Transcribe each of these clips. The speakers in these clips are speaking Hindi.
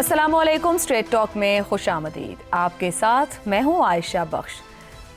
अस्सलामुअलैकुम। स्ट्रेट टॉक में खुशामदीद। आपके साथ मैं हूँ आयशा बख्श।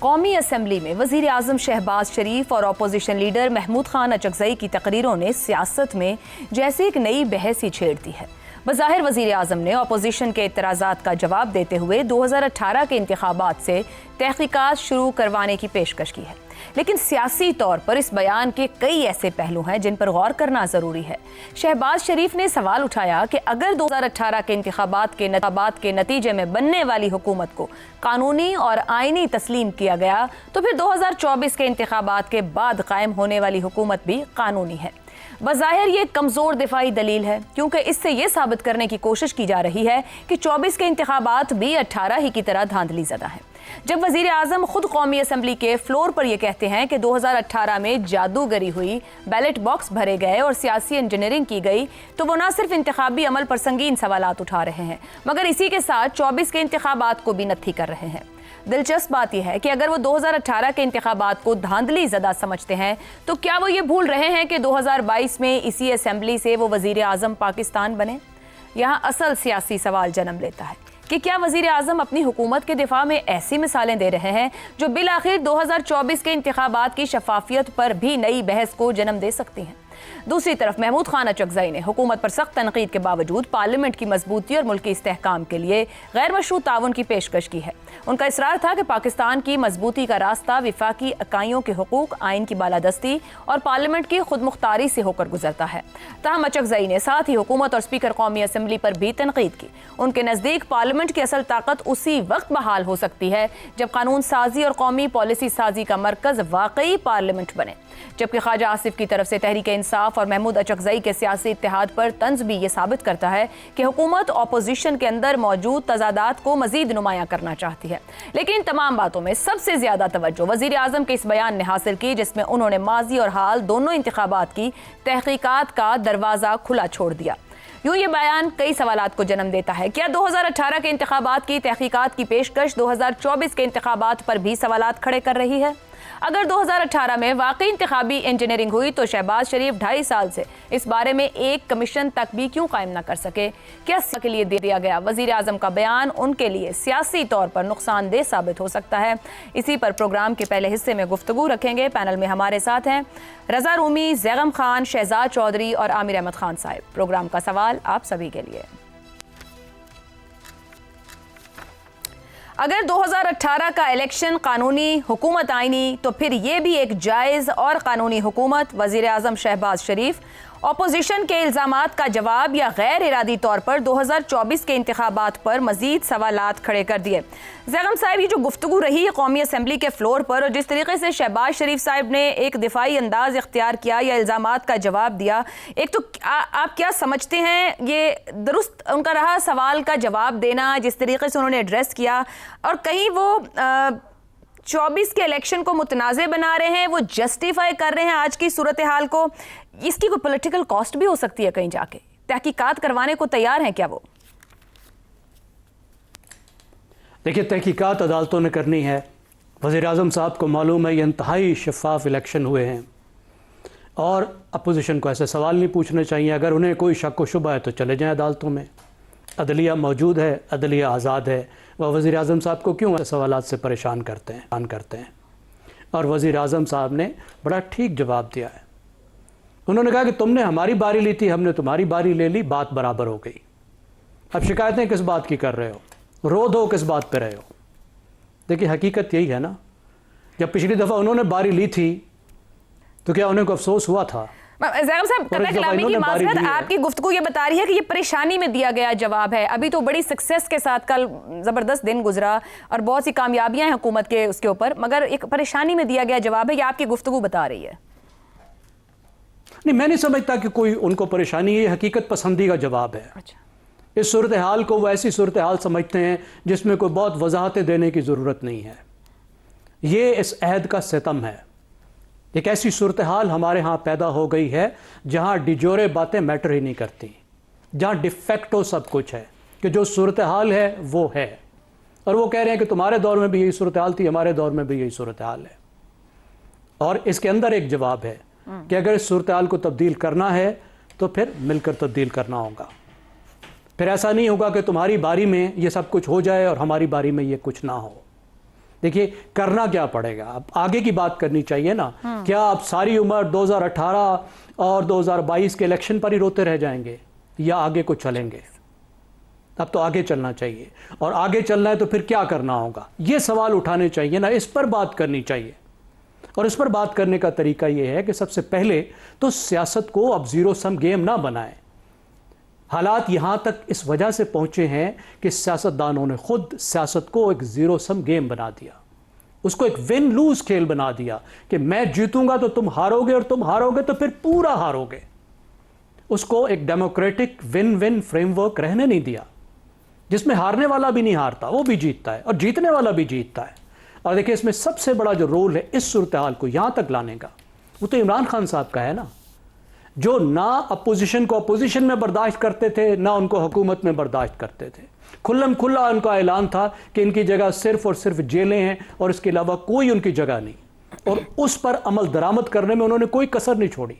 कौमी असम्बली में वज़ीर आज़म शहबाज शरीफ और अपोजिशन लीडर महमूद खान अचकज़ई की तकरीरों ने सियासत में जैसे एक नई बहस ही छेड़ दी है। बज़ाहिर वज़ीर आज़म ने अपोजिशन के इतराज़ात का जवाब देते हुए 2018 के इंतखाबात से तहक़ीक़ात शुरू करवाने की पेशकश की है, लेकिन सियासी तौर पर इस बयान के कई ऐसे पहलू हैं जिन पर गौर करना ज़रूरी है। शहबाज शरीफ ने सवाल उठाया कि अगर 2018 के इंतखाबात के नतीजे में बनने वाली हुकूमत को कानूनी और आइनी तस्लीम किया गया तो फिर 2024 के इंतखाबात के बाद कायम होने वाली हुकूमत भी कानूनी है। बज़ाहिर ये कमज़ोर दिफाई दलील है, क्योंकि इससे ये साबित करने की कोशिश की जा रही है कि 24 के इंतखाबात भी 18 ही की तरह धांधली ज़दा है। जब वज़ीर आज़म खुद कौमी असम्बली के फ्लोर पर यह कहते हैं कि 2018 में जादूगरी हुई, बैलेट बॉक्स भरे गए और सियासी इंजीनियरिंग की गई, तो वो न सिर्फ इंतखाबी अमल पर संगीन सवालात उठा रहे हैं, मगर इसी के साथ 24 के इंतखाबात को भी नत्थी कर रहे हैं। दिलचस्प बात यह है कि अगर वो 2018 के इंतखाबात को धांधली ज़दा समझते हैं तो क्या वो ये भूल रहे हैं कि 2022 में इसी असम्बली से वो वज़ीर आज़म पाकिस्तान बने? यहाँ असल सियासी सवाल जन्म लेता है कि क्या वज़ीर आज़म अपनी हुकूमत के दिफा में ऐसी मिसालें दे रहे हैं जो बिल आखिर 2024 के इंतखाबात की शफाफियत पर भी नई बहस को जन्म दे सकती हैं। दूसरी तरफ महमूद खान अचकज़ई ने हुकूमत पर सख्त तनकीद के बावजूद पार्लियामेंट की मजबूती और मुल्की इस्तेहकाम के लिए गैर मशरूत ताउन की पेशकश की है। उनका इसरार था कि पाकिस्तान की मजबूती का रास्ता विफाकी इकाइयों के हुकूक, आइन की बालादस्ती और पार्लियामेंट की खुद मुख्तारी से होकर गुजरता है। ताहम अचकज़ई ने साथ ही हुकूमत और स्पीकर कौमी असम्बली पर भी तनकीद की। उनके नज़दीक पार्लियामेंट की असल ताकत उसी वक्त बहाल हो सकती है जब कानून साजी और कौमी पॉलिसी साजी का मरकज़ वाकई पार्लियामेंट बने। जबकि ख्वाजा आसिफ की तरफ से तहरीक इंसाफ और महमूद अचकज़ई के सियासी इत्तेहाद पर तंज भी ये साबित करता है कि हुकूमत अपोजिशन के अंदर मौजूद तजादात को मजीद नुमायां करना चाहती है। लेकिन इन तमाम बातों में सबसे ज्यादा तवज्जो वज़ीर आज़म के इस बयान ने हासिल की जिसमें उन्होंने माजी और हाल दोनों इंतखाबात की तहकीकात का दरवाज़ा खुला छोड़ दिया। यूँ ये बयान कई सवालात को जन्म देता है। क्या 2018 के इंतखाबात की तहकीकात की पेशकश 2024 के इंतखाबात पर भी सवालात खड़े कर रही है? अगर 2018 में वाकई इंतखाबी इंजीनियरिंग हुई तो शहबाज शरीफ 2.5 साल से इस बारे में एक कमीशन तक भी क्यों कायम ना कर सके? क्या के लिए दे दिया गया वज़ीर आज़म का बयान उनके लिए सियासी तौर पर नुकसानदेह साबित हो सकता है? इसी पर प्रोग्राम के पहले हिस्से में गुफ्तगू रखेंगे। पैनल में हमारे साथ हैं रज़ा रूमी, ज़ैगम खान, शहजाद चौधरी और आमिर अहमद खान साहब। प्रोग्राम का सवाल आप सभी के लिए। अगर 2018 का इलेक्शन कानूनी, हुकूमत आईनी, तो फिर ये भी एक जायज़ और कानूनी हुकूमत। वज़ीर आज़म शहबाज शरीफ अपोजिशन के इल्ज़ामात का जवाब या गैर इरादी तौर पर 2024 के इंतखाबात पर मज़ीद सवालात खड़े कर दिए। ज़ैगम साहब, ये जो गुफ्तगू रही है कौमी असम्बली के फ्लोर पर और जिस तरीके से शहबाज शरीफ साहब ने एक दिफाई अंदाज इख्तियार किया या इल्ज़ामात का जवाब दिया, एक तो आप क्या समझते हैं ये दुरुस्त उनका रहा सवाल का जवाब देना जिस तरीके से उन्होंने एड्रेस किया, और कहीं वो 24 के इलेक्शन को मुतनाज़े बना रहे हैं, वो जस्टिफाई कर रहे हैं आज की सूरत हाल को? इसकी कोई पॉलिटिकल कॉस्ट भी हो सकती है कहीं जाके? तहकीकात करवाने को तैयार हैं क्या वो? देखिए, तहकीकात अदालतों ने करनी है। वज़ीर आज़म साहब को मालूम है ये इंतहाई शफाफ इलेक्शन हुए हैं और अपोजिशन को ऐसे सवाल नहीं पूछने चाहिए। अगर उन्हें कोई शक व शुबा है तो चले जाएं अदालतों में। अदलिया मौजूद है, अदलिया आज़ाद है। वह वज़ीर आज़म साहब को क्यों सवालात से परेशान करते हैं? और वज़ीर आज़म साहब ने बड़ा ठीक जवाब दिया है। उन्होंने कहा कि तुमने हमारी बारी ली थी, हमने तुम्हारी बारी ले ली, बात बराबर हो गई। अब शिकायतें किस बात की कर रहे हो? रो दो किस बात पे रहे हो? देखिए, हकीकत यही है ना, जब पिछली दफ़ा उन्होंने बारी ली थी तो क्या उन्हें को अफसोस हुआ था? ज़ैगम साहब, कतई कलामी की माज़रत, आपकी गुफ्तगू ये बता रही है कि ये परेशानी में दिया गया जवाब है। अभी तो बड़ी सक्सेस के साथ कल ज़बरदस्त दिन गुजरा और बहुत सी कामयाबियां हैं हुकूमत के उसके ऊपर, मगर एक परेशानी में दिया गया जवाब है, ये आपकी गुफ्तगू बता रही है। नहीं, मैं नहीं समझता कि कोई उनको परेशानी है। हकीकत पसंदी का जवाब है। अच्छा। इस सूरत हाल को वो ऐसी सूरत हाल समझते हैं जिसमें कोई बहुत वजाहतें देने की ज़रूरत नहीं है। ये इस अहद का सितम है। एक ऐसी सूरत हाल हमारे यहाँ पैदा हो गई है जहाँ डिजोरे बातें मैटर ही नहीं करती, जहाँ डिफेक्टो सब कुछ है कि जो सूरत हाल है वो है। और वो कह रहे हैं कि तुम्हारे दौर में भी यही सूरत हाल थी, हमारे दौर में भी यही सूरत हाल है। और इसके अंदर एक जवाब है कि अगर इस सूरत हाल को तब्दील करना है तो फिर मिलकर तब्दील करना होगा। फिर ऐसा नहीं होगा कि तुम्हारी बारी में ये सब कुछ हो जाए और हमारी बारी में ये कुछ ना हो। देखिए करना क्या पड़ेगा, अब आगे की बात करनी चाहिए ना। क्या आप सारी उम्र 2018 और 2022 के इलेक्शन पर ही रोते रह जाएंगे या आगे को चलेंगे? अब तो आगे चलना चाहिए, और आगे चलना है तो फिर क्या करना होगा, ये सवाल उठाने चाहिए ना, इस पर बात करनी चाहिए। और इस पर बात करने का तरीका ये है कि सबसे पहले तो सियासत को अब जीरो सम गेम ना बनाएं। हालात यहां तक इस वजह से पहुंचे हैं कि सियासतदानों ने खुद सियासत को एक जीरो सम गेम बना दिया, उसको एक विन लूज खेल बना दिया कि मैं जीतूंगा तो तुम हारोगे और तुम हारोगे तो फिर पूरा हारोगे। उसको एक डेमोक्रेटिक विन विन फ्रेमवर्क रहने नहीं दिया, जिसमें हारने वाला भी नहीं हारता, वो भी जीतता है, और जीतने वाला भी जीतता है। और देखिए इसमें सबसे बड़ा जो रोल है इस सूरत हाल को यहां तक लाने का, वो तो इमरान खान साहब का है ना, जो ना अपोजिशन को अपोजिशन में बर्दाश्त करते थे, ना उनको हुकूमत में बर्दाश्त करते थे। खुल्लम खुल्ला उनका ऐलान था कि इनकी जगह सिर्फ और सिर्फ जेलें हैं और इसके अलावा कोई उनकी जगह नहीं, और उस पर अमल दरामद करने में उन्होंने कोई कसर नहीं छोड़ी।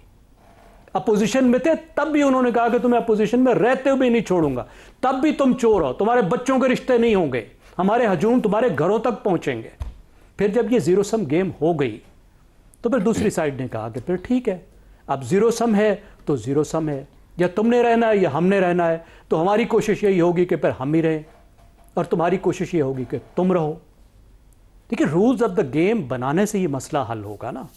अपोजिशन में थे तब भी उन्होंने कहा कि तुम्हें अपोजिशन में रहते हुए नहीं छोड़ूंगा, तब भी तुम चोर हो, तुम्हारे बच्चों के रिश्ते नहीं होंगे, हमारे हजूम तुम्हारे घरों तक पहुंचेंगे। फिर जब ये जीरो सम गेम हो गई तो फिर दूसरी साइड ने कहा कि फिर ठीक है, अब जीरो सम है तो जीरो सम है, या तुमने रहना है या हमने रहना है, तो हमारी कोशिश यही होगी कि फिर हम ही रहें और तुम्हारी कोशिश ये होगी कि तुम रहो। देखिए रूल्स ऑफ द गेम बनाने से ये मसला हल होगा ना।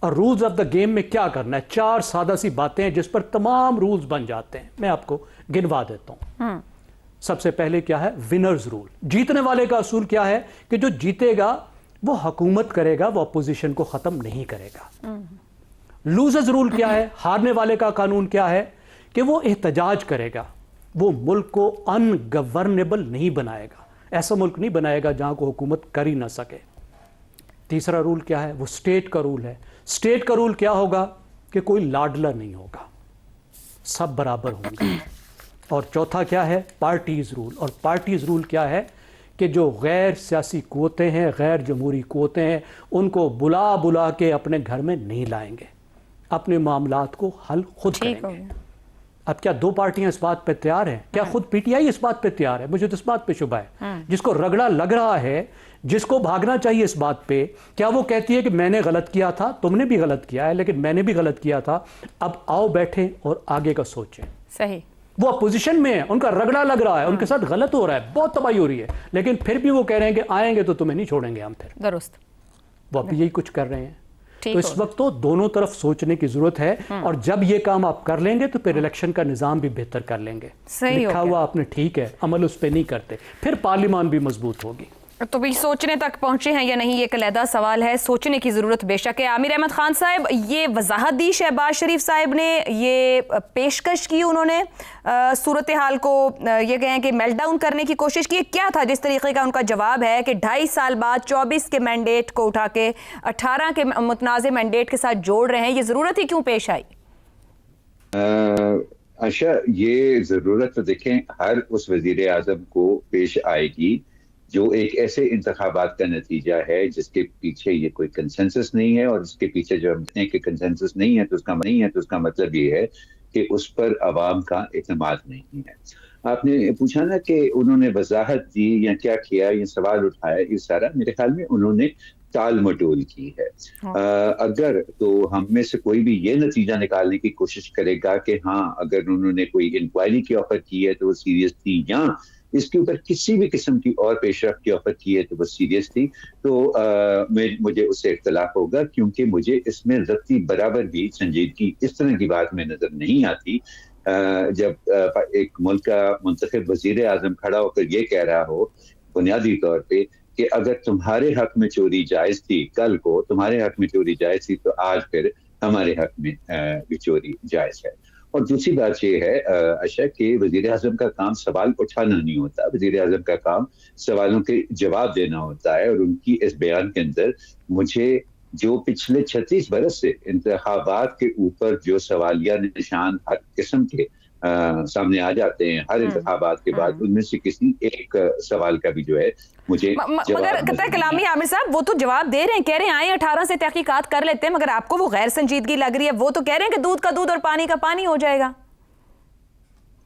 और रूल्स ऑफ द गेम में क्या करना है, चार सादा सी बातें हैं जिस पर तमाम रूल्स बन जाते हैं, मैं आपको गिनवा देता हूं। सबसे पहले क्या है, विनर्स रूल। जीतने वाले का असूल क्या है कि जो जीतेगा वो हुकूमत करेगा, वो अपोजिशन को खत्म नहीं करेगा। लूजर्स रूल क्या है, हारने वाले का कानून क्या है कि वो एहतजाज करेगा, वो मुल्क को अनगवर्नेबल नहीं बनाएगा, ऐसा मुल्क नहीं बनाएगा जहां को हुकूमत कर ही ना सके। तीसरा रूल क्या है, वो स्टेट का रूल है। स्टेट का रूल क्या होगा कि कोई लाडला नहीं होगा, सब बराबर होंगे। और चौथा क्या है, पार्टीज रूल। और पार्टीज रूल क्या है कि जो गैर सियासी कुव्वतें हैं, गैर जमहूरी कुव्वतें हैं, उनको बुला बुला के अपने घर में नहीं लाएंगे, अपने मामलात को हल खुद करेंगे। अब क्या दो पार्टियां इस बात पे तैयार हैं? क्या खुद पीटीआई इस बात पे तैयार है? मुझे तो इस बात पे शुबा है। जिसको रगड़ा लग रहा है, जिसको भागना चाहिए इस बात पे, क्या वो कहती है कि मैंने गलत किया था, तुमने भी गलत किया है, लेकिन मैंने भी गलत किया था, अब आओ बैठे और आगे का सोचें। सही। वो अपोजिशन में है, उनका रगड़ा लग रहा है, उनके साथ गलत हो रहा है, बहुत तबाही हो रही है, लेकिन फिर भी वो कह रहे हैं कि आएंगे तो तुम्हें नहीं छोड़ेंगे हम। फिर दुरुस्त, वो अब यही कुछ कर रहे हैं। तो इस वक्त तो दोनों तरफ सोचने की जरूरत है, और जब ये काम आप कर लेंगे तो फिर इलेक्शन का निजाम भी बेहतर कर लेंगे। लिखा हुआ आपने ठीक है, अमल उस पर नहीं करते, फिर पार्लियामान भी मजबूत होगी। तो भी सोचने तक पहुंचे हैं या नहीं, ये एक अलहदा सवाल है, सोचने की ज़रूरत बेशक है। आमिर अहमद खान साहब, ये वजाहत दी शहबाज शरीफ साहब ने, ये पेशकश की उन्होंने सूरत हाल को, ये कहें कि मेल्ट डाउन करने की कोशिश की, क्या था जिस तरीके का उनका जवाब है कि 2.5 साल बाद 24 के मैंडेट को उठा के 18 के मुतनाज़े मैंडेट के साथ जोड़ रहे हैं, ये ज़रूरत ही क्यों पेश आई? आशा, ये ज़रूरत तो देखें हर उस वज़ीर आज़म को पेश आएगी जो एक ऐसे इंतखाबात का नतीजा है जिसके पीछे ये कोई कंसेंसस नहीं है, और इसके पीछे जो हम कहते हैं कि कंसेंसस नहीं है तो उसका मतलब ये है कि उस पर अवाम का इत्मीनान नहीं है। आपने पूछा ना कि उन्होंने वजाहत दी या क्या किया, ये सवाल उठाया, ये सारा मेरे ख्याल में उन्होंने टाल मटोल की है। अगर तो हम में से कोई भी ये नतीजा निकालने की कोशिश करेगा कि हाँ, अगर उन्होंने कोई इंक्वायरी की ऑफर की है तो वो सीरियस थी, या इसके ऊपर किसी भी किस्म की और पेशरफ्त की ऑफर की है तो वो सीरियस थी, तो मुझे उससे इख्तलाफ होगा, क्योंकि मुझे इसमें ज़ब्ती बराबर भी संजीदगी इस तरह की बात में नजर नहीं आती जब एक मुल्क का मुंतखब वजीर आजम खड़ा होकर ये कह रहा हो बुनियादी तौर पे कि अगर तुम्हारे हक में चोरी जायज थी, कल को तुम्हारे हक में चोरी जायज थी, तो आज फिर हमारे हक में भी चोरी जायज है। और दूसरी बात यह है आशा कि वजीर आजम का काम सवाल उठाना नहीं होता, वजीर आजम का काम सवालों के जवाब देना होता है। और उनकी इस बयान के अंदर मुझे जो पिछले 36 बरस से इंतखाबात के ऊपर जो सवालिया निशान हर किस्म के सामने आ जाते हैं हर इंतखाबात के बाद, उनमें से किसी एक सवाल का भी जो है मुझे मगर कतई कलामी आमिर साहब, वो तो जवाब दे रहे हैं, कह रहे हैं आए 18 से तहकीकात कर लेते हैं, मगर आपको वो गैर संजीदगी लग रही है। वो तो कह रहे हैं कि दूध का दूध और पानी का पानी हो जाएगा।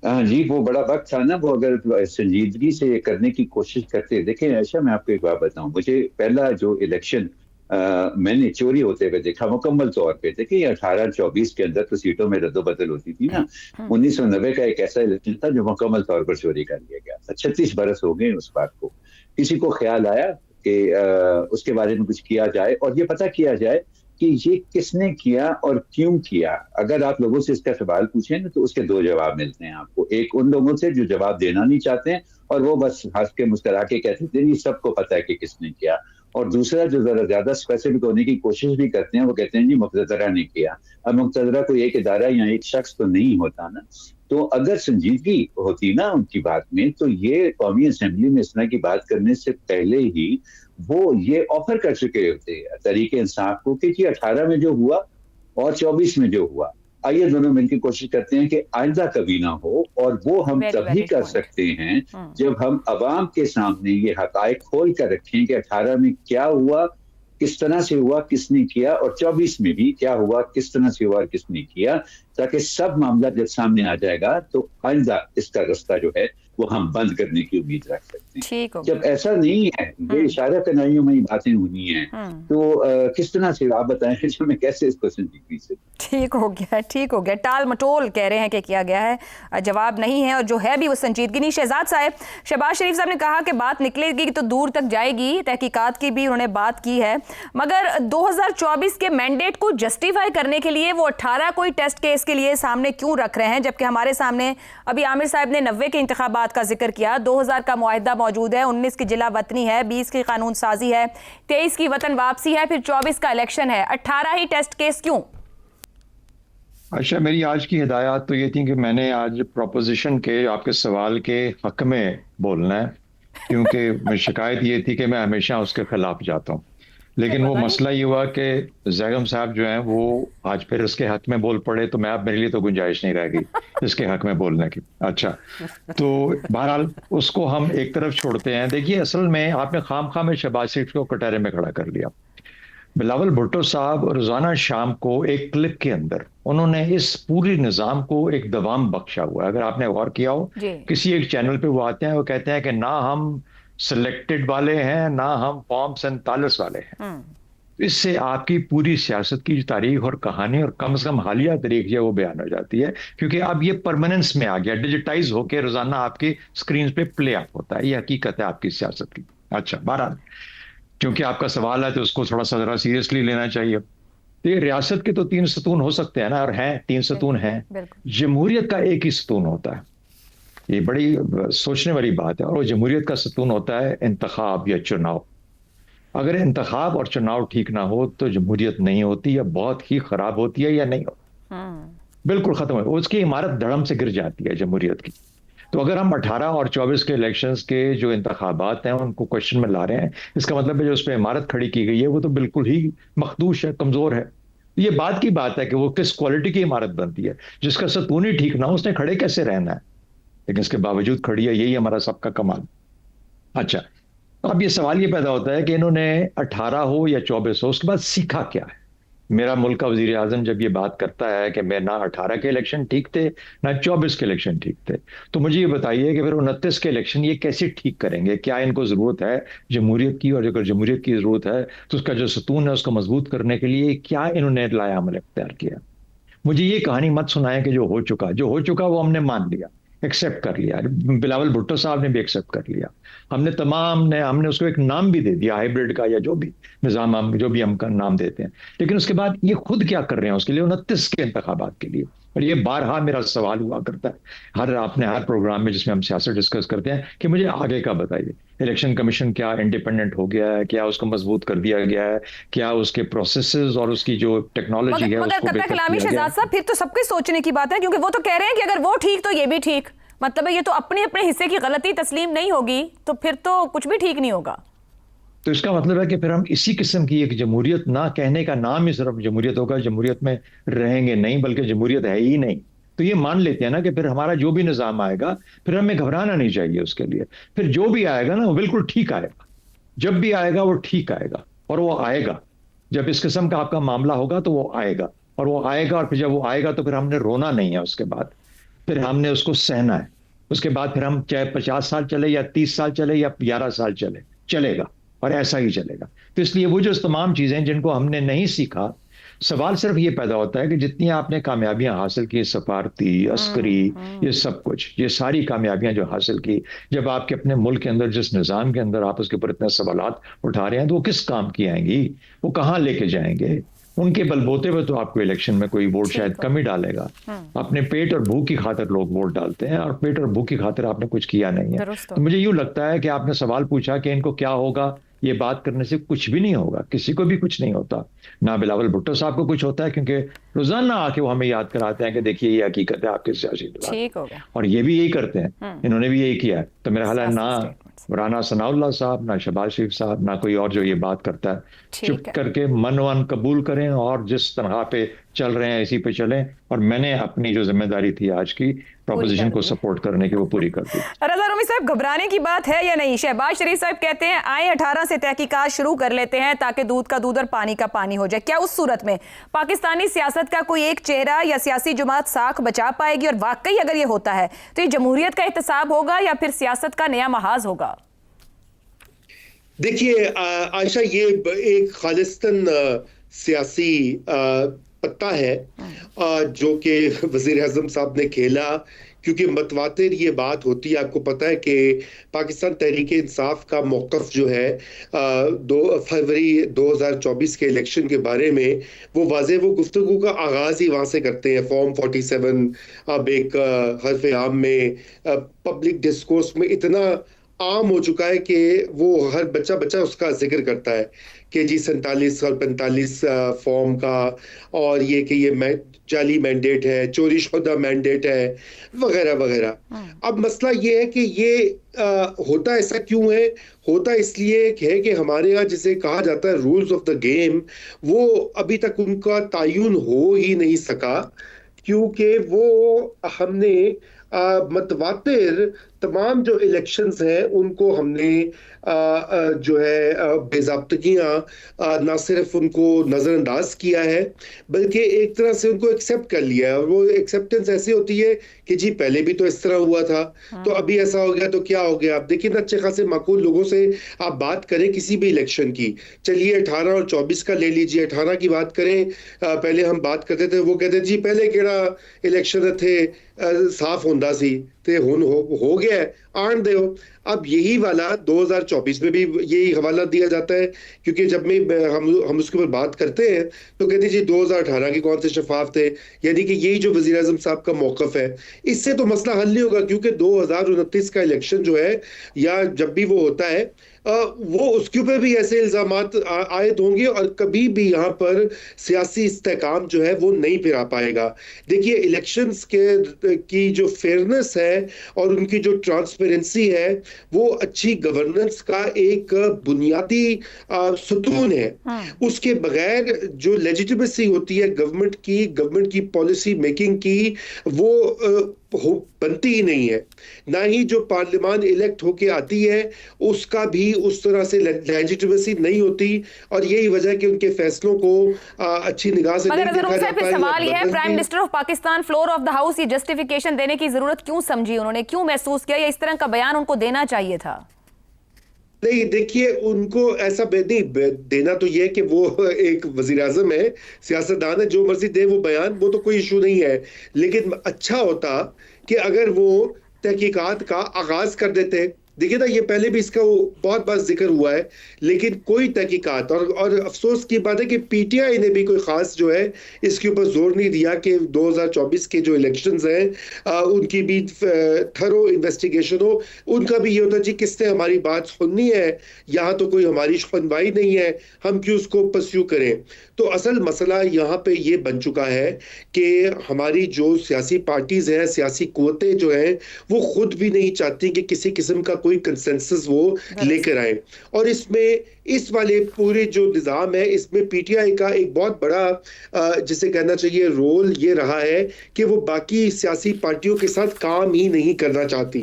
हाँ जी, वो बड़ा वक्त था ना, वो अगर संजीदगी से ये करने की कोशिश करते। देखें ऐसा, मैं आपको एक बात बताऊं, मुझे पहला जो इलेक्शन मैंने चोरी होते हुए देखा मुकम्मल तौर पे। देखिए ये 1824 के अंदर तो सीटों में रद्दोबदल होती थी ना। 1990 का एक ऐसा इलेक्शन था जो मुकम्मल तौर पर चोरी कर लिया गया था। 36 बरस हो गए उस बात को। किसी को ख्याल आया कि उसके बारे में कुछ किया जाए और ये पता किया जाए कि ये किसने किया और क्यों किया। अगर आप लोगों से इसका सवाल पूछें ना, तो उसके दो जवाब मिलते हैं आपको। एक उन लोगों से जो जवाब देना नहीं चाहते हैं और वो बस हंस के मुस्कुरा के कहते थे नहीं सबको पता है कि किसने किया। और दूसरा जो जरा ज्यादा स्पेसिफिक होने की कोशिश भी करते हैं, वो कहते हैं जी मुक़्तदरा ने किया। अब मुक़्तदरा कोई एक इदारा या एक शख्स तो नहीं होता ना। तो अगर संजीदगी होती ना उनकी बात में, तो ये कौमी असेंबली में इस तरह की बात करने से पहले ही वो ये ऑफर कर चुके होते तरीके इंसाफ को कि जी 18 में जो हुआ और 24 में जो हुआ, आइए दोनों मिलकर कोशिश करते हैं कि आइंदा कभी ना हो। और वो हम वेरी तभी वैलिड कर पॉइंट। सकते हैं जब हम अवाम के सामने ये हकायक खोल कर रखें कि 18 में क्या हुआ, किस तरह से हुआ, किसने किया, और 24 में भी क्या हुआ, किस तरह से हुआ और किसने किया। ताकि सब मामला जब सामने आ जाएगा तो आइंदा इसका रास्ता जो है वो हम बंद करने की उम्मीद रख सकते हैं। ठीक हो जब गया। ऐसा नहीं है, ये इशारा कनाइयों में ही बातें हुई हैं, तो किस तरह से आप बताएं कि मैं कैसे इसको संजीदगी से। ठीक हो गया, ठीक हो गया। टाल मटोल कह रहे हैं कि किया गया है, जवाब नहीं है, और जो है भी वो संजीदगी नहीं। शहजाद साहब, शहबाज शरीफ साहब ने कहा कि बात निकलेगी तो दूर तक जाएगी, तहकीकात की भी उन्होंने बात की है, मगर 2024 के मैंडेट को जस्टिफाई करने के लिए वो 18 कोई टेस्ट केस के लिए सामने क्यों रख रहे हैं, जबकि हमारे सामने अभी आमिर साहब ने 90 के इंतखाबात का जिक्र किया, 2000 का मुआहिदा मौजूद है, 19 की जिला वतनी है, 20 की कानून साजी है, 23 की वतन वापसी है, फिर 24 का इलेक्शन है। 18 ही टेस्ट केस क्यों? अच्छा, मेरी आज की हिदायत तो ये थी कि मैंने आज प्रोपोजिशन के आपके सवाल के हक में बोलना है, क्योंकि शिकायत ये थी कि मैं हमेशा उसके खिलाफ जाता हूँ। लेकिन वो मसला ये हुआ कि जैगम साहब जो हैं वो आज फिर उसके हक में बोल पड़े, तो मैं अब मेरे लिए तो गुंजाइश नहीं रह गई इसके हक में बोलने की। अच्छा, तो बहरहाल उसको हम एक तरफ छोड़ते हैं। देखिए, असल में आपने खाम खाम में शहबाज शरीफ को कटहरे में खड़ा कर लिया। बिलावल भुट्टो साहब रोजाना शाम को एक क्लिप के अंदर उन्होंने इस पूरी निज़ाम को एक दवाम बख्शा हुआ है। अगर आपने गौर किया हो, किसी एक चैनल पे वो आते हैं, वो कहते हैं कि ना हम सिलेक्टेड वाले हैं, ना हम फॉर्म 47 वाले हैं। इससे आपकी पूरी सियासत की जो तारीख और कहानी और कम से कम हालिया तारीख जो है वो बयान हो जाती है, क्योंकि अब ये परमानेंस में आ गया, डिजिटाइज होकर रोजाना आपकी स्क्रीन पे प्ले अप होता है। ये हकीकत है आपकी सियासत की। अच्छा, बहरहाल क्योंकि आपका सवाल है तो उसको थोड़ा सा जरा सीरियसली लेना चाहिए। तो ये रियासत के तो 3 सतून हो सकते हैं ना, और हैं 3 सतून हैं। जमहूरियत का एक ही सतून होता है। ये बड़ी सोचने वाली बात है। और वो जमहूरियत का सतून होता है इंतखाब या चुनाव। अगर इंतखाब और चुनाव ठीक ना हो तो जमहूरियत नहीं होती, या बहुत ही खराब होती है, या नहीं होती, बिल्कुल खत्म है। उसकी इमारत धड़म से गिर जाती है जमहूरियत की। तो अगर हम 18 और 24 के इलेक्शंस के जो इंतखाबात हैं उनको क्वेश्चन में ला रहे हैं, इसका मतलब है जो उस पर इमारत खड़ी की गई है वो तो बिल्कुल ही मखदूश है, कमजोर है। ये बात की बात है कि वो किस क्वालिटी की इमारत बनती है। जिसका सतून ही ठीक ना हो उसने खड़े कैसे रहना है, लेकिन इसके बावजूद खड़ी है। यही हमारा सबका कमाल। अच्छा, तो अब ये सवाल ये पैदा होता है कि इन्होंने 18 हो या 24 हो, उसके बाद सीखा क्या है। मेरा मुल्क का वजीर आजम जब ये बात करता है कि मैं ना 18 के इलेक्शन ठीक थे ना 24 के इलेक्शन ठीक थे, तो मुझे ये बताइए कि फिर 29 के इलेक्शन ये कैसे ठीक करेंगे। क्या इनको जरूरत है जमहूरियत की, और अगर जमहूरियत की जरूरत है तो उसका जो सतून है उसको मजबूत करने के लिए क्या इन्होंने लाया अमल इख्तियार किया। मुझे ये कहानी मत सुनाए कि जो हो चुका वो हमने मान लिया, एक्सेप्ट कर लिया। बिलावल भुट्टो साहब ने भी एक्सेप्ट कर लिया। हमने उसको एक नाम भी दे दिया, हाइब्रिड का, या जो भी निजाम हम जो भी हम नाम देते हैं। लेकिन उसके बाद ये खुद क्या कर रहे हैं उसके लिए 29 के इंतखाबात के लिए। और ये बारहा मेरा सवाल हुआ करता है हर प्रोग्राम में जिसमें हम सियासत डिस्कस करते हैं कि मुझे आगे का बताइए। इलेक्शन कमीशन क्या इंडिपेंडेंट हो गया है, क्या उसको मजबूत कर दिया गया है, क्या उसके प्रोसेसेस और उसकी जो टेक्नोलॉजी है उसको बेहतर किया गया है? शहजाद साहब, फिर तो सबके सोचने की बात है, क्योंकि वो तो कह रहे हैं कि अगर वो ठीक तो ये भी ठीक। मतलब है ये तो अपने अपने हिस्से की गलती तस्लीम नहीं होगी तो फिर तो कुछ भी ठीक नहीं होगा। तो इसका मतलब है कि फिर हम इसी किस्म की एक जमहूरियत, ना कहने का नाम ही सिर्फ जमहूरियत होगा, जमहूरियत में रहेंगे नहीं, बल्कि जमहूरियत है ही नहीं। तो ये मान लेते हैं ना कि फिर हमारा जो भी निजाम आएगा फिर हमें घबराना नहीं चाहिए उसके लिए। फिर जो भी आएगा ना वो बिल्कुल ठीक आएगा। जब भी आएगा वो ठीक आएगा, और वो आएगा। जब इस किस्म का आपका मामला होगा तो वो आएगा, और वो आएगा, और फिर जब वो आएगा तो फिर हमने रोना नहीं है उसके बाद। फिर हमने उसको सहना है। उसके बाद फिर हम चाहे 50 साल चले या 30 साल चले या 11 साल चले, चलेगा और ऐसा ही चलेगा। तो इसलिए वो जो तमाम चीजें जिनको हमने नहीं सीखा, सवाल सिर्फ ये पैदा होता है कि जितनी आपने कामयाबियां हासिल की, सफारती, अस्करी, ये सब कुछ, ये सारी कामयाबियां जो हासिल की, जब आपके अपने मुल्क के अंदर जिस निज़ाम के अंदर आप उसके ऊपर इतने सवालात उठा रहे हैं, तो वो किस काम की आएंगी, वो कहाँ लेके जाएंगे? उनके बलबोते पे तो आपको इलेक्शन में कोई वोट शायद कम ही डालेगा। अपने पेट और भूख की खातिर लोग वोट डालते हैं, और पेट और भूख की खातिर आपने कुछ किया नहीं है। तो मुझे यूं लगता है कि आपने सवाल पूछा कि इनको क्या होगा, ये बात करने से कुछ भी नहीं होगा, किसी को भी कुछ नहीं होता। ना बिलावल भुट्टो साहब को कुछ होता है, क्योंकि रोजाना आके वो हमें याद कराते हैं कि देखिए ये हकीकत है आपके सियासी दौरान, और ये भी यही करते हैं, इन्होंने भी यही किया है। तो मेरा ख्याल है ना राना सनाउल्लाह साहब, ना शहबाज शरीफ साहब, ना कोई और जो ये बात करता है, चुप करके मन वन कबूल करें और जिस तरह पे चल रहे हैं इसी पे चलें। और मैंने अपनी जो जिम्मेदारी थी आज की प्रोपोजिशन को सपोर्ट करने की, वो पूरी कर दी। रजा रूमी साहब, घबराने की बात है या नहीं? शहबाज शरीफ साहब कहते हैं आए 18 से तहकीकात शुरू कर लेते हैं ताकि दूध का दूध और पानी का पानी हो जाए। क्या उस सूरत में पाकिस्तानी सियासत का कोई एक चेहरा या सियासी जमात साख बचा पाएगी? और वाकई अगर ये होता है तो ये जमहूरियत का एहतसाब होगा या फिर सियासत का नया महाज होगा? देखिए आयशा, ये एक खालिस्तान सियासी पत्ता है जो कि वजीर आजम साहब ने खेला, क्योंकि मतवातिर ये बात होती है। आपको पता है कि पाकिस्तान तहरीक इंसाफ का मौक़िफ़ जो है 2 फरवरी 2024 के इलेक्शन के बारे में, वो गुफ्तगू का आगाज़ ही वहाँ से करते हैं। फॉर्म 47 अब एक हर्फ आम में पब्लिक डिस्कोर्स में इतना आम हो चुका है कि वो हर बच्चा उसका जिक्र करता है कि जी 47 और 45 फॉर्म का, और ये कि ये जाली मैंडेट है, चोरी शुदा मैंडेट है, वगैरह वगैरह। अब मसला ये है कि ये होता ऐसा क्यों है? होता इसलिए है कि हमारे यहाँ जिसे कहा जाता है रूल्स ऑफ द गेम, वो अभी तक उनका तायुन हो ही नहीं सका, क्योंकि वो हमने मतवातिर तमाम जो इलेक्शंस हैं उनको हमने जो है बेज़ाब्तगियाँ ना सिर्फ उनको नज़रअंदाज किया है, बल्कि एक तरह से उनको एक्सेप्ट कर लिया है। और वो एक्सेप्टेंस ऐसी होती है कि जी पहले भी तो इस तरह हुआ था, तो अभी ऐसा हो गया तो क्या हो गया। आप देखिए ना, अच्छे खासे माकूल लोगों से आप बात करें किसी भी इलेक्शन की, चलिए 18 और 24 का ले लीजिए। 18 की बात करें, पहले हम बात करते थे, वो कहते जी पहले केड़ा इलेक्शन थे साफ होंदा सी ते हुन हो गया आन दो। अब यही वाला 2024 में भी यही हवाला दिया जाता है, क्योंकि जब हम उसके ऊपर बात करते हैं तो कहते जी 2018 के कौन से शफाफ थे, यानी कि यही जो वजीर आजम साहब का मौकफ है, इससे तो मसला हल नहीं होगा। क्योंकि 2029 का इलेक्शन जो है, या जब भी वो होता है, वो उसके ऊपर भी ऐसे इल्जामात आयद होंगे और कभी भी यहाँ पर सियासी इस्तेकाम जो है वो नहीं फिरा पाएगा। देखिए, इलेक्शंस की जो फेयरनेस है और उनकी जो ट्रांसपेरेंसी है, वो अच्छी गवर्नेंस का एक बुनियादी सुतून है। उसके बगैर जो लेजिटिमेसी होती है गवर्नमेंट की पॉलिसी मेकिंग की, वो बनती ही नहीं है। ना ही जो पार्लियामान इलेक्ट होके आती है उसका भी उस तरह से लेजिटिमेसी नहीं होती, और यही वजह है कि उनके फैसलों को अच्छी निगाह से नहीं देखा जाता है। सवाल यह है, prime minister of Pakistan floor of the house ये जस्टिफिकेशन देने की जरूरत क्यों समझी उन्होंने, क्यों महसूस किया, या इस तरह का बयान उनको देना चाहिए था? नहीं, देखिए, उनको ऐसा नहीं देना तो ये कि वो एक वजीर आजम है, सियासतदान है, जो मर्जी दे वो बयान, वो तो कोई इशू नहीं है। लेकिन अच्छा होता कि अगर वो तहकीकात का आगाज कर देते। देखिए ना, ये पहले भी इसका बहुत बार जिक्र हुआ है, लेकिन कोई तहकीकात, और अफसोस की बात है कि पीटीआई ने भी कोई खास जो है इसके ऊपर जोर नहीं दिया कि 2024 के जो इलेक्शंस हैं उनकी भी थरो इन्वेस्टिगेशन हो। उनका भी ये होता है जी किसने हमारी बात सुननी है, यहाँ तो कोई हमारी सुनवाई नहीं है, हम क्यों उसको परस्यू करें। तो असल मसला यहाँ पे ये बन चुका है कि हमारी जो सियासी पार्टीज हैं, सियासी कुव्वतें जो हैं, वो खुद भी नहीं चाहती कि किसी किस्म का कोई कंसेंसस वो लेकर आए। और इसमें इस वाले पूरे जो निज़ाम है, इसमें पीटीआई का एक बहुत बड़ा जिसे कहना चाहिए रोल ये रहा है कि वो बाकी सियासी पार्टियों के साथ काम ही नहीं करना चाहती।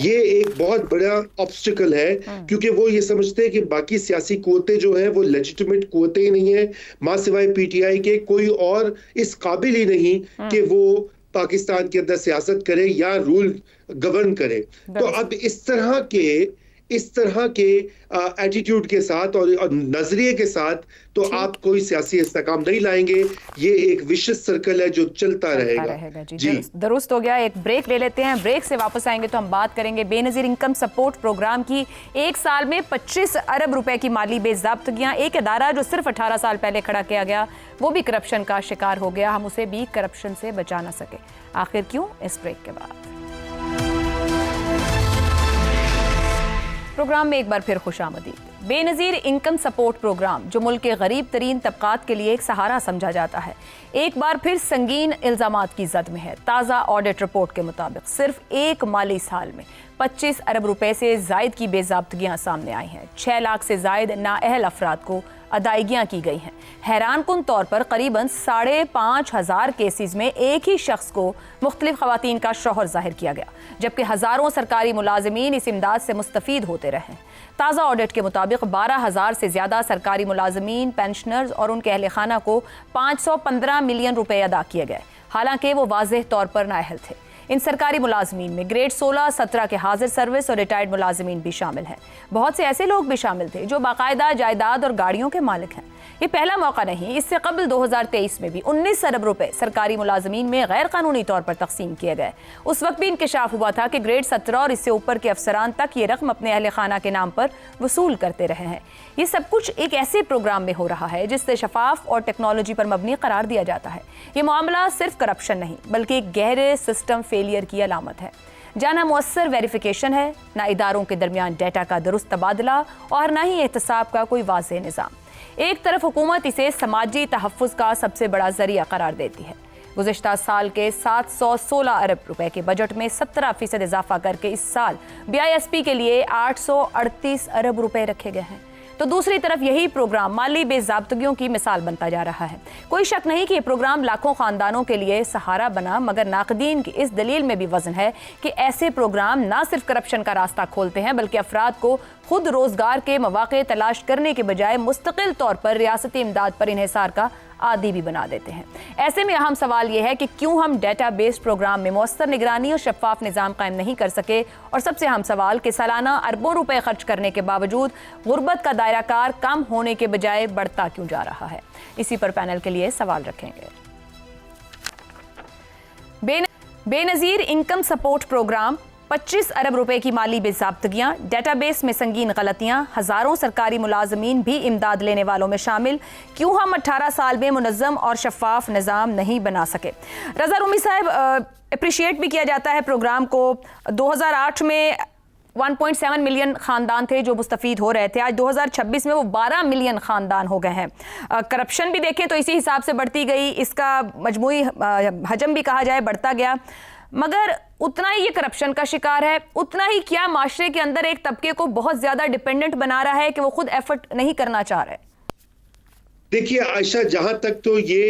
ये एक बहुत बड़ा ऑब्स्टिकल है, क्योंकि वो ये समझते हैं कि बाकी सियासी कुव्वतें जो हैं वो लेजिटिमेट कुव्वतें ही नहीं है, मां सिवाय पीटीआई के कोई और इस काबिल ही नहीं कि वो पाकिस्तान के अंदर सियासत करे या रूल गवर्न करे। तो अब इस तरह के एटीट्यूड के साथ और नजरिए के साथ तो आप कोई सियासी इस्तेकाम नहीं लाएंगे। ये एक विशिष्ट सर्कल है जो चलता रहेगा। जी दुरुस्त हो गया। एक ब्रेक ले लेते हैं, ब्रेक से वापस आएंगे तो हम बात करेंगे बेनजीर इनकम सपोर्ट प्रोग्राम की। एक साल में 25 अरब रुपए की माली बेज़ाब्तगियां। एक इदारा जो सिर्फ 18 साल पहले खड़ा किया गया वो भी करप्शन का शिकार हो गया, हम उसे भी करप्शन से बचा ना सके। आखिर क्यों? इस ब्रेक के बाद। प्रोग्राम में एक बार फिर खुशामदीद। बेनजीर इनकम सपोर्ट प्रोग्राम जो मुल्क के गरीब तरीन तबकात के लिए एक सहारा समझा जाता है, एक बार फिर संगीन इल्जामात की जद में है। ताज़ा ऑडिट रिपोर्ट के मुताबिक सिर्फ एक माली साल में 25 अरब रुपए से जायद की बेज़ाब्तगियां सामने आई हैं। 6 लाख से जायद नाअहल अफराद को अदायगियां की गई हैं। हैरानकुन तौर पर करीबन 5,500 केसेस में एक ही शख्स को मुख्तलिफ खवातीन का शौहर जाहिर किया गया, जबकि हज़ारों सरकारी मुलाजमीन इस इमदाद से मुस्तफ़ीद होते रहे। ताज़ा ऑडिट के मुताबिक 12,000 से ज़्यादा सरकारी मुलाजमीन, पेंशनर्स और उनके अहल खाना को 515 मिलियन रुपए अदा किए गए, हालांकि वो वाज़ेह तौर पर नाअहल थे। इन सरकारी मुलाजमीन में ग्रेड 16, 17 के हाजिर सर्विस और रिटायर्ड मुलाजमीन भी शामिल हैं। बहुत से ऐसे लोग भी शामिल थे जो बाकायदा जायदाद और गाड़ियों के मालिक हैं। ये पहला मौका नहीं, इससे कबल 2023 में भी 19 अरब रुपए सरकारी मुलाजमीन में गैर कानूनी तौर पर तकसीम किए गए। उस वक्त भी इंकशाफ हुआ था कि ग्रेड 17 और इससे ऊपर के अफसरान तक ये रकम अपने अहल खाना के नाम पर वसूल करते रहे हैं। ये सब कुछ एक ऐसे प्रोग्राम में हो रहा है जिससे शफाफ और टेक्नोलॉजी पर मबनी करार दिया जाता है। ये मामला सिर्फ करप्शन नहीं बल्कि एक गहरे सिस्टम फेलियर की अलामत है, जहाँ ना मुअस्सर वेरिफिकेशन है, ना इदारों के दरमियान डेटा का दुरुस्त तबादला और ना ही एहतसाब का कोई वाज़ेह निज़ाम। एक तरफ हुकूमत इसे समाजी तहफ़्फ़ुज़ का सबसे बड़ा जरिया करार देती है। गुज़िश्ता साल के 716 अरब रुपए के बजट में 17% इजाफा करके इस साल BISP के लिए 838 अरब रुपए रखे गए हैं। तो दूसरी तरफ यही प्रोग्राम माली बेज़ाब्तगियों की मिसाल बनता जा रहा है। कोई शक नहीं कि ये प्रोग्राम लाखों खानदानों के लिए सहारा बना, मगर नाक़दीन की इस दलील में भी वजन है कि ऐसे प्रोग्राम ना सिर्फ करप्शन का रास्ता खोलते हैं बल्कि अफराद को खुद रोजगार के मौक़े तलाश करने के बजाय मुस्तकिल तौर पर रियासती इमदाद पर इन्हिसार का आदी भी बना देते हैं। ऐसे में अहम सवाल यह है कि क्यों हम डेटा बेस्ड प्रोग्राम में मौसर निगरानी और शफाफ निज़ाम कायम नहीं कर सके, और सबसे अहम सवाल कि सालाना अरबों रुपए खर्च करने के बावजूद गुर्बत का दायरा कार कम होने के बजाय बढ़ता क्यों जा रहा है। इसी पर पैनल के लिए सवाल रखेंगे। बेनजीर इनकम सपोर्ट प्रोग्राम, 25 अरब रुपए की माली बेज़ाब्तगियां, डेटाबेस में संगीन गलतियां, हज़ारों सरकारी मुलाजमीन भी इमदाद लेने वालों में शामिल। क्यों हम 18 साल में मुनज़्ज़म और शफाफ निज़ाम नहीं बना सके? रज़ा रूमी साहब, अप्रिशिएट भी किया जाता है प्रोग्राम को। 2008 में 1.7 मिलियन ख़ानदान थे जो मुस्तफ़ीद हो रहे थे, आज 2026 में वो 12 मिलियन ख़ानदान हो गए हैं। करप्शन भी देखें तो इसी हिसाब से बढ़ती गई, इसका मजमूई हजम भी कहा जाए बढ़ता गया, मगर उतना ही ये करप्शन का शिकार है, उतना ही क्या माशरे के अंदर एक तबके को बहुत ज़्यादा डिपेंडेंट बना रहा है कि वो खुद एफर्ट नहीं करना चाह रहे। देखिए आयशा, जहां तक तो ये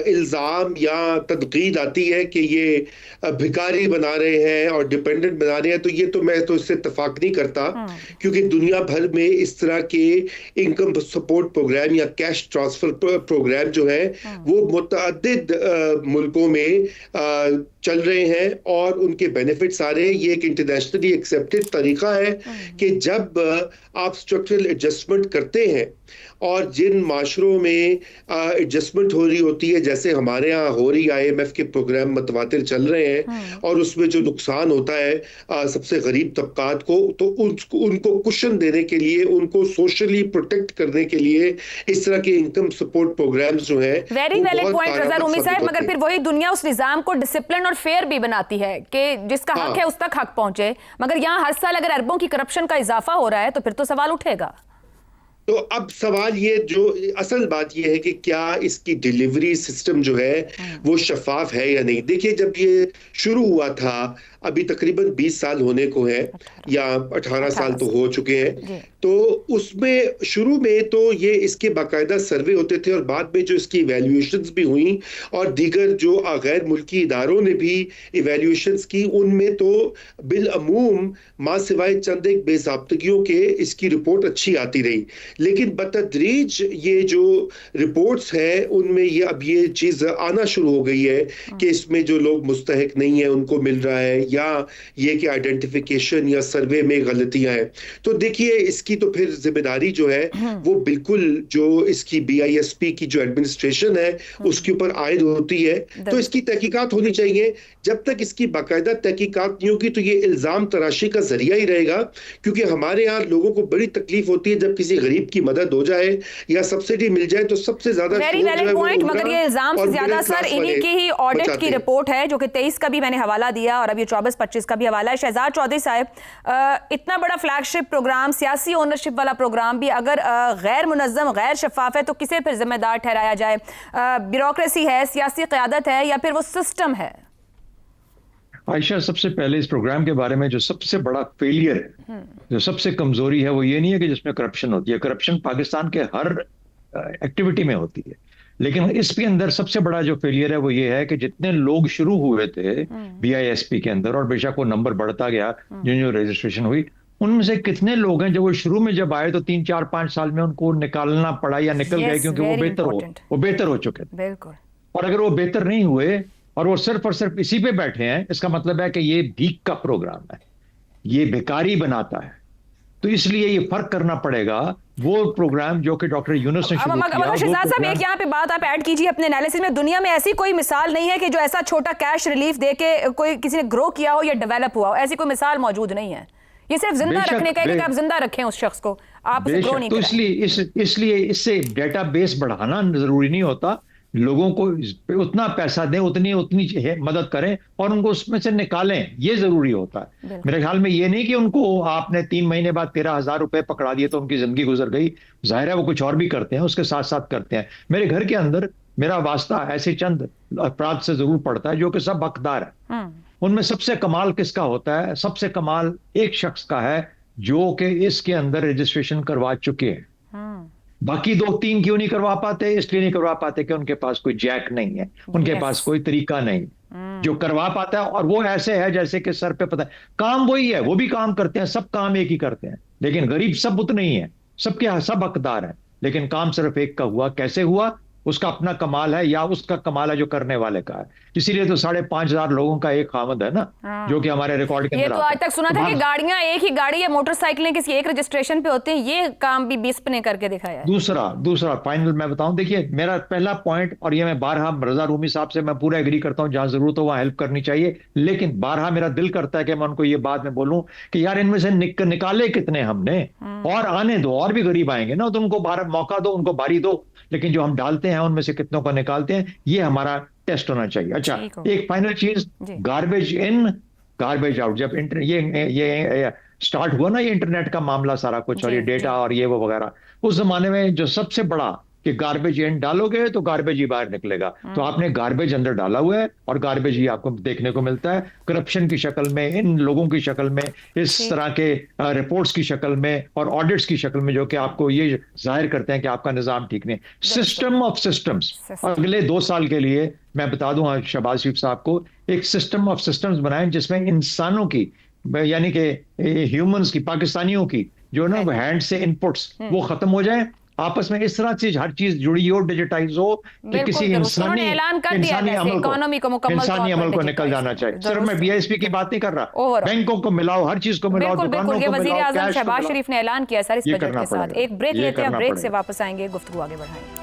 इल्ज़ाम या तनकीद आती है कि ये भिखारी बना रहे हैं और डिपेंडेंट बना रहे हैं, तो ये तो मैं तो इससे इत्तेफाक नहीं करता, क्योंकि दुनिया भर में इस तरह के इनकम सपोर्ट प्रोग्राम या कैश ट्रांसफर प्रोग्राम जो है वो मुतअद्दिद मुल्कों में चल रहे हैं और उनके बेनिफिट्स आ रहे हैं। ये एक इंटरनेशनली एक्सेप्टेड तरीका है कि जब आप स्ट्रक्चरल एडजस्टमेंट करते हैं और जिन माशरों में एडजस्टमेंट हो रही होती है, जैसे हमारे यहाँ हो रही, IMF के प्रोग्राम मतवातिर चल रहे हैं और उसमें जो नुकसान होता है सबसे गरीब तबकात को, तो उनको कुशन देने के लिए, उनको सोशली प्रोटेक्ट करने के लिए इस तरह के इनकम सपोर्ट प्रोग्राम्स जो है। वेरी वैलिड पॉइंट रज़ा रूमी साहब, मगर फिर वही दुनिया उस निजाम को डिसिप्लिन और फेयर भी बनाती है कि जिसका हक है उस तक हक पहुंचे, मगर यहाँ हर साल अगर अरबों की करप्शन का इजाफा हो रहा है तो फिर तो सवाल उठेगा। तो अब सवाल ये, जो असल बात ये है कि क्या इसकी डिलीवरी सिस्टम जो है वो शफाफ है या नहीं। देखिए, जब ये शुरू हुआ था, अभी तकरीबन 20 साल होने को है या 18 साल तो हो चुके हैं, तो उसमें शुरू में तो ये इसके बाकायदा सर्वे होते थे और बाद में जो इसकी इवैल्यूएशंस भी हुई और दीगर जो गैर मुल्की इदारों ने भी इवैल्यूएशंस की, उनमें तो बिलअमूम मां सिवाय चंद एक बेज़ाब्तगियों के इसकी रिपोर्ट अच्छी आती रही। लेकिन बतदरीज ये जो रिपोर्ट्स है उनमें ये अब ये चीज आना शुरू हो गई है कि इसमें जो लोग मुस्तहिक नहीं है उनको मिल रहा है, या ये कि आइडेंटिफिकेशन या सर्वे में गलतियां हैं। तो देखिए इसकी तो फिर जिम्मेदारी जो है वो बिल्कुल जो इसकी BISP की जो एडमिनिस्ट्रेशन है उसके ऊपर आयद होती है। तो इसकी तहकीकात होनी चाहिए। जब तक इसकी बाकायदा तहकीकात नहीं होगी तो ये इल्जाम तराशी का जरिया ही रहेगा, क्योंकि हमारे यहाँ लोगों को बड़ी तकलीफ होती है जब किसी गरीब की मदद हो जाए या सब्सिडी मिल जाए तो सबसे ज्यादा वेरी वैलिड पॉइंट। मगर ये इल्जाम से ज्यादा सर इन्हीं की ही ऑडिट की रिपोर्ट है जो कि 23 का भी मैंने हवाला दिया और अब ये 24-25 का भी हवाला है। शहजाद चौधरी साहब, इतना बड़ा फ्लैगशिप प्रोग्राम, सियासी ओनरशिप वाला प्रोग्राम भी अगर गैर मुनज़्ज़म, गैर शफाफ है तो किसे फिर जिम्मेदार ठहराया जाए? ब्यूरोक्रेसी है, सियासी क़यादत है, या फिर वो सिस्टम है? आयशा, सबसे पहले इस प्रोग्राम के बारे में जो सबसे बड़ा फेलियर है, जो सबसे कमजोरी है, वो ये नहीं है कि जिसमें करप्शन होती है। करप्शन पाकिस्तान के हर एक्टिविटी में होती है, लेकिन इसके अंदर सबसे बड़ा जो फेलियर है वो ये है कि जितने लोग शुरू हुए थे BISP के अंदर, और बेशक वो नंबर बढ़ता गया जो रजिस्ट्रेशन हुई, उनमें से कितने लोग हैं जो वो शुरू में जब आए तो 3, 4, 5 साल में उनको निकालना पड़ा या निकल गए क्योंकि वो बेहतर हो चुके थे। बिल्कुल। और अगर वो बेहतर नहीं हुए और वो सिर्फ और सिर्फ इसी पे बैठे हैं, इसका मतलब है कि ये भीख का प्रोग्राम है, ये बेकारी बनाता है। तो इसलिए ये फर्क करना पड़ेगा। वो प्रोग्राम जो कि डॉक्टर यूनुस ने शुरू किया, मगर शहजाद साहब एक यहाँ पे बात आप ऐड कीजिए अपने एनालिसिस में। दुनिया में ऐसी कोई मिसाल नहीं है कि जो ऐसा छोटा कैश रिलीफ दे के कोई किसी ने ग्रो किया हो या डेवलप हुआ हो, ऐसी कोई मिसाल मौजूद नहीं है। ये सिर्फ जिंदा रखने का है कि आप जिंदा रखें उस शख्स को, आप उसे ग्रो नहीं तो करें। इसलिए इससे डेटाबेस बढ़ाना जरूरी नहीं होता। लोगों को उतना पैसा दें, उतनी मदद करें और उनको उसमें से निकालें, ये जरूरी होता है। मेरे ख्याल में ये नहीं कि उनको आपने 3 महीने बाद 13,000 रुपए पकड़ा दिए तो उनकी जिंदगी गुजर गई। जाहिर है वो कुछ और भी करते हैं, उसके साथ साथ करते हैं। मेरे घर के अंदर मेरा वास्ता ऐसे चंद अपराध से जरूर पड़ता है जो कि सब हकदार है। उनमें सबसे कमाल किसका होता है? सबसे कमाल एक शख्स का है जो कि इसके अंदर रजिस्ट्रेशन करवा चुके हैं। बाकी 2-3 क्यों नहीं करवा पाते? इसलिए नहीं करवा पाते कि उनके पास कोई जैक नहीं है, उनके पास कोई तरीका नहीं। जो करवा पाता है, और वो ऐसे है जैसे कि सर पे पता है, काम वही है, वो भी काम करते हैं, सब काम एक ही करते हैं, लेकिन गरीब सब उतने ही है, सबके सब हकदार हैं, लेकिन काम सिर्फ एक का हुआ। कैसे हुआ? उसका अपना कमाल है या उसका कमाल है जो करने वाले का है। इसीलिए तो 5,500 लोगों का एक खामद है ना, जो कि हमारे रिकॉर्ड के अंदर। ये तो आज तक सुना था कि गाड़ियां एक ही गाड़ी या मोटरसाइकिलें किसी एक रजिस्ट्रेशन पे होते हैं, ये काम भी BISP ने करके दिखाया है। दूसरा फाइनल मैं बताऊं, देखिए मेरा पहला पॉइंट, और ये मैं बारहा रजा रूमी साहब से मैं पूरा एग्री करता हूं, जहां जरूरत हो वहां हेल्प करनी चाहिए, लेकिन बारहा मेरा दिल करता है कि मैं उनको ये बात में बोलूं कि यार इनमें से निकाले कितने हमने, और आने दो, और भी गरीब आएंगे ना, तो उनको मौका दो, उनको बारी दो, लेकिन जो हम डालते हैं उनमें से कितनों को निकालते हैं, ये हमारा टेस्ट होना चाहिए। अच्छा, एक फाइनल चीज, गार्बेज इन गार्बेज आउट। जब ये स्टार्ट हुआ ना ये इंटरनेट का मामला सारा कुछ, और ये डेटा और ये वो वगैरह, उस जमाने में जो सबसे बड़ा कि गार्बेज इन डालोगे तो गार्बेज ही बाहर निकलेगा। तो आपने गार्बेज अंदर डाला हुआ है और गार्बेज ही आपको देखने को मिलता है, करप्शन की शक्ल में, इन लोगों की शक्ल में, इस तरह के रिपोर्ट्स की शक्ल में और ऑडिट्स की शक्ल में, जो कि आपको ये जाहिर करते हैं कि आपका निजाम ठीक नहीं। सिस्टम ऑफ सिस्टम्स, अगले 2 साल के लिए मैं बता दूं शहबाज शरीफ साहब को, एक सिस्टम ऑफ सिस्टम्स बनाएं जिसमें इंसानों की, यानी कि ह्यूमंस की, पाकिस्तानियों की जो ना हैंड से इनपुट्स वो खत्म हो जाए, आपस में इस तरह से हर चीज जुड़ी हो, डिजिटाइज हो, कि किसी इंसानी अमल को निकल जाना चाहिए। सिर्फ मैं BISP की बात नहीं कर रहा, बैंकों को मिलाओ, हर चीज को मिलाओ, दुकानों को मिलाओ। वज़ीर-ए-आज़म शहबाज शरीफ ने ऐलान किया सर इस बजट के साथ। एक ब्रेक लेते हैं, ब्रेक से वापस आएंगे, गुफ्तगू आगे बढ़ाएंगे।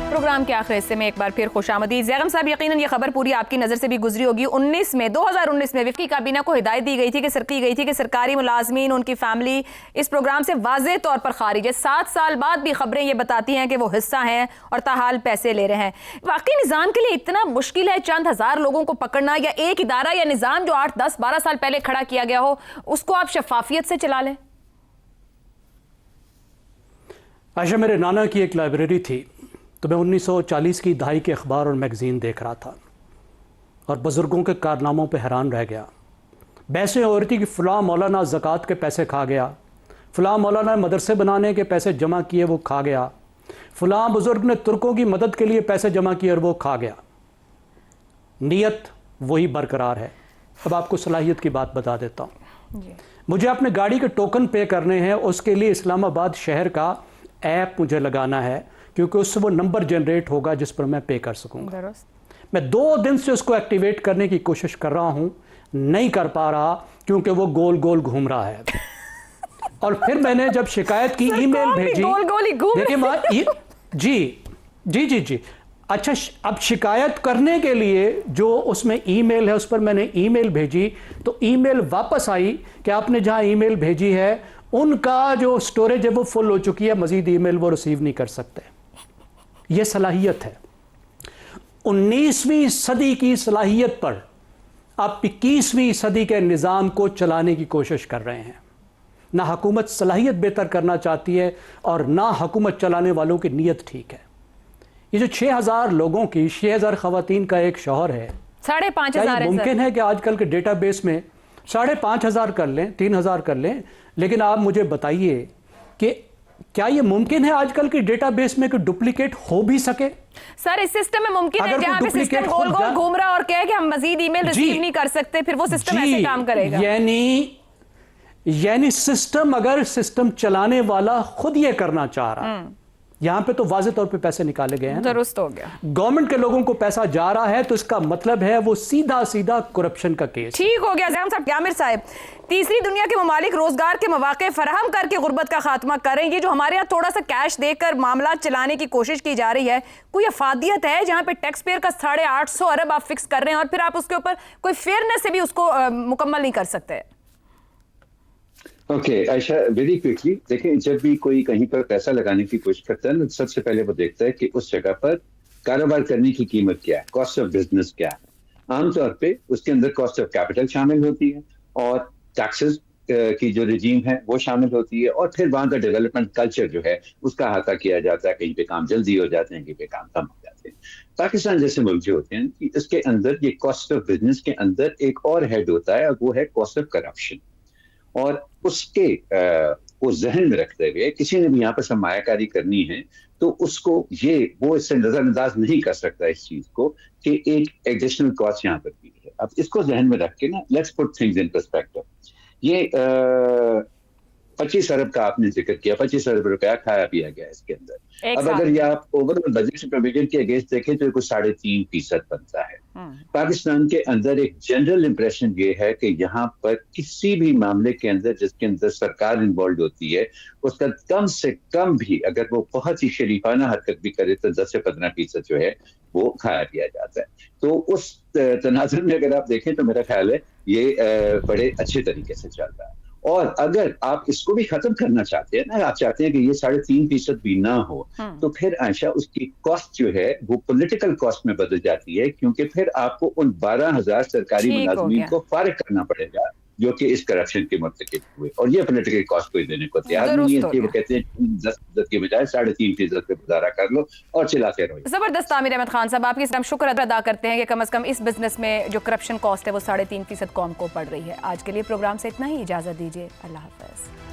प्रोग्राम के आखिर हिस्से में एक बार फिर खुशामदीद। ज़ैगम साहब, यकीनन ये खबर पूरी आपकी नज़र से भी गुजरी होगी। 2019 में विफ़की काबीना को हिदायत दी गई थी कि सरकारी मुलाजमीन, उनकी फैमिली इस प्रोग्राम से वाज़ेह तौर पर खारिज है। 7 साल बाद भी खबरें ये बताती हैं कि वो हिस्सा हैं और ताहाल पैसे ले रहे हैं। वाकई निज़ाम के लिए इतना मुश्किल है चंद हज़ार लोगों को पकड़ना, या एक इदारा या निज़ाम जो 8, 10, 12 साल पहले खड़ा किया गया हो उसको आप शफाफियत से चला लें? आयशा, मेरे नाना की एक लाइब्रेरी थी, तो मैं 1940 की दहाई के अखबार और मैगज़ीन देख रहा था और बुज़ुर्गों के कारनामों पे हैरान रह गया। बहसें हो रही थी कि फ़लाँ मौलाना ज़कात के पैसे खा गया, फ़लाँ मौलाना मदरसे बनाने के पैसे जमा किए वो खा गया, फ़लाँ बुज़ुर्ग ने तुर्कों की मदद के लिए पैसे जमा किए और वो खा गया। नीयत वही बरकरार है। अब आपको सलाहियत की बात बता देता हूँ। मुझे अपने गाड़ी के टोकन पे करने हैं, उसके लिए इस्लामाबाद शहर का ऐप मुझे लगाना है, क्योंकि उससे वो नंबर जनरेट होगा जिस पर मैं पे कर सकूंगा। मैं 2 दिन से उसको एक्टिवेट करने की कोशिश कर रहा हूं, नहीं कर पा रहा, क्योंकि वो गोल गोल घूम रहा है। और फिर मैंने जब शिकायत की ईमेल भेजी, देखिए जी, अच्छा, अब शिकायत करने के लिए जो उसमें ईमेल है उस पर मैंने ईमेल भेजी, तो ईमेल वापस आई कि आपने जहां ईमेल भेजी है उनका जो स्टोरेज है वो फुल हो चुकी है, मजीद ईमेल वो रिसीव नहीं कर सकते। ये सलाहियत है 19वीं सदी की सलाहियत पर आप 21वीं सदी के निज़ाम को चलाने की कोशिश कर रहे हैं। ना हुकूमत सलाहियत बेहतर करना चाहती है और ना हुकूमत चलाने वालों की नीयत ठीक है। ये जो 6000 लोगों की 6000 खवातीन का एक शौहर है, 5,500 मुमकिन है कि आजकल के डेटाबेस में 5,500 कर लें, 3,000 कर लें, लेकिन आप मुझे बताइए कि क्या ये मुमकिन है आजकल के डेटाबेस में कि डुप्लीकेट हो भी सके? सर, इस सिस्टम में मुमकिन है जहां पे सिस्टम गोल गोल घूम रहा और कहे कि हम मजीद ईमेल रिसीव नहीं कर सकते, फिर वो सिस्टम ऐसे काम करेगा? यानी सिस्टम, अगर सिस्टम चलाने वाला खुद ये करना चाह रहा, यहां पे तो वाज़े तौर पे पैसे निकाले गए हैं, दुरुस्त हो गया, गवर्नमेंट के लोगों को पैसा जा रहा है, तो इसका मतलब है वो सीधा सीधा करप्शन का केस। ठीक हो गया साहब। आमिर साहब, तीसरी दुनिया के ममालिक रोजगार के मौके फराहम करके गुर्बत का खात्मा करें, ये जो हमारे यहाँ थोड़ा सा कैश देकर मामला चलाने की कोशिश की जा रही है, कोई अफादियत है जहां पे टैक्स पेयर का 850 अरब आप फिक्स कर रहे हैं और फिर आप उसके ऊपर कोई फेयरनेस से भी उसको मुकम्मल नहीं कर सकते? ओके आयशा, वेरी क्विकली देखें, जब भी कोई कहीं पर पैसा लगाने की कोशिश करता है ना, सबसे पहले वो देखता है कि उस जगह पर कारोबार करने की कीमत क्या है, कॉस्ट ऑफ बिजनेस क्या है। आमतौर पे उसके अंदर कॉस्ट ऑफ कैपिटल शामिल होती है और टैक्सेस की जो रिजीम है वो शामिल होती है, और फिर वहां का डेवलपमेंट कल्चर जो है उसका अहाता किया जाता है। कहीं पे काम जल्दी हो जाते हैं, कहीं पे काम कम हो जाते हैं। पाकिस्तान जैसे मुल्क जो होते हैं कि इसके अंदर ये कॉस्ट ऑफ बिजनेस के अंदर एक और हेड होता है और वो है कॉस्ट ऑफ करप्शन। और उसके को जहन में रखते हुए किसी ने भी यहाँ पर सरमायाकारी करनी है तो उसको वो इससे नजरअंदाज नहीं कर सकता इस चीज को कि एक एडिशनल कॉस्ट यहाँ पर भी है। अब इसको जहन में रख के ना, let's put things in perspective. ये 25 अरब का आपने जिक्र किया, 25 अरब रुपया खाया पिया गया इसके अंदर। अब अगर ये आप ओवरऑल बजट प्रोविजन के अगेंस्ट देखें तो कुछ 3.5% बनता है। पाकिस्तान के अंदर एक जनरल इंप्रेशन ये है कि यहाँ पर किसी भी मामले के अंदर जिसके अंदर सरकार इन्वॉल्व होती है उसका कम से कम भी, अगर वो बहुत ही शरीफाना हरकत भी करे, तो 10 से 15% जो है वो खाया पिया जाता है। तो उस तनाजुर में अगर आप देखें तो मेरा ख्याल है ये बड़े अच्छे तरीके से चल रहा है। और अगर आप इसको भी खत्म करना चाहते हैं ना, आप चाहते हैं कि ये 3.5% भी ना हो, तो फिर आयशा उसकी कॉस्ट जो है वो पॉलिटिकल कॉस्ट में बदल जाती है, क्योंकि फिर आपको उन 12,000 सरकारी मुलाजमीन को फारिग करना पड़ेगा जो कि इस करप्शन के मुर्तकिब हुए, और ये पॉलिटिकल कॉस्ट कोई देने को तैयार नहीं है। वो कहते हैं 10% के बजाय 3.5% पे गुजारा कर लो और चिल्लाते रहो। जबरदस्त। आमिर अहमद खान साहब, आपकी हम शुक्र अदा करते हैं कि कम से कम इस बिजनेस में जो करप्शन कॉस्ट है वो 3.5% कौम को पड़ रही है। आज के लिए प्रोग्राम से इतना ही, इजाजत दीजिए, अल्लाह हाफ़िज़।